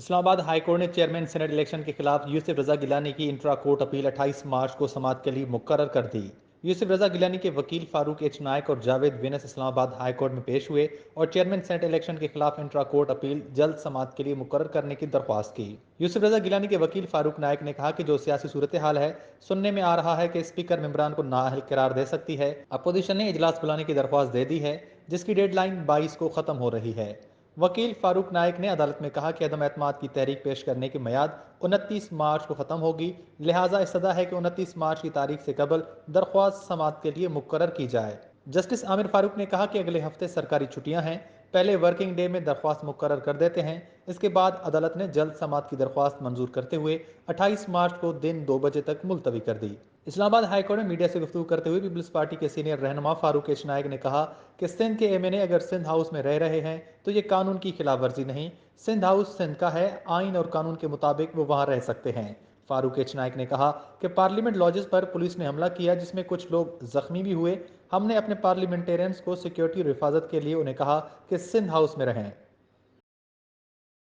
Islamabad high court ने chairman senate election के खिलाफ यूसुफ रजा गिलानी की इंट्रा कोर्ट अपील 28 मार्च को समाअत के लिए मुकर्रर कर दी। यूसुफ रजा गिलानी के वकील फारूक एच नायक और Javed Venus Islamabad high court में पेश हुए और चेयरमैन सेनेट इलेक्शन के खिलाफ इंट्रा कोर्ट अपील जल्द समाअत के लिए मुकर्रर करने की दरख्वास्त की। यूसुफ रजा गिलानी के वकील फारूक नायक ने कहा कि जो सियासी सूरत हाल है, सुनने में आ रहा है कि स्पीकर मेंबरान को नाअहल करार दे सकती है। अपोजिशन ने इजलास बुलाने की दरख्वास्त दे दी है, जिसकी डेडलाइन 22 को खत्म हो रही है। वकील फारूक नाइक ने अदालत में कहा कि अदम एतमाद की तहरीक पेश करने की मियाद 29 मार्च को ख़त्म होगी, लिहाजा इस्तदा है कि 29 मार्च की तारीख से कबल दरख्वास्त समाअत के लिए मुकर्रर की जाए। जस्टिस आमिर फारूक ने कहा कि अगले हफ्ते सरकारी छुट्टियां हैं, पहले वर्किंग डे में दरख्वास्त मुकर्रर कर देते हैं। इसके बाद अदालत ने जल्द समाअत की दरख्वास्त मंजूर करते हुए 28 मार्च को दिन 2 बजे तक मुलतवी कर दी। इस्लामाबाद हाईकोर्ट में मीडिया से गुफ्तगू करते हुए पीपल्स पार्टी के सीनियर रहनुमा फारूक एच नायक ने कहा कि सिंध के एमएनए अगर सिंध हाउस में रह रहे हैं तो ये कानून की खिलाफ वर्जी नहीं, सिंध हाउस सिंध का है, आइन और कानून के मुताबिक वो वहां रह सकते हैं। फारूक एच नायक ने कहा कि पार्लियामेंट लॉजेस पर पुलिस ने हमला किया, जिसमें कुछ लोग जख्मी भी हुए। हमने अपने पार्लियामेंटेरियंस को सिक्योरिटी और हिफाजत के लिए उन्हें कहा कि सिंध हाउस में रहें।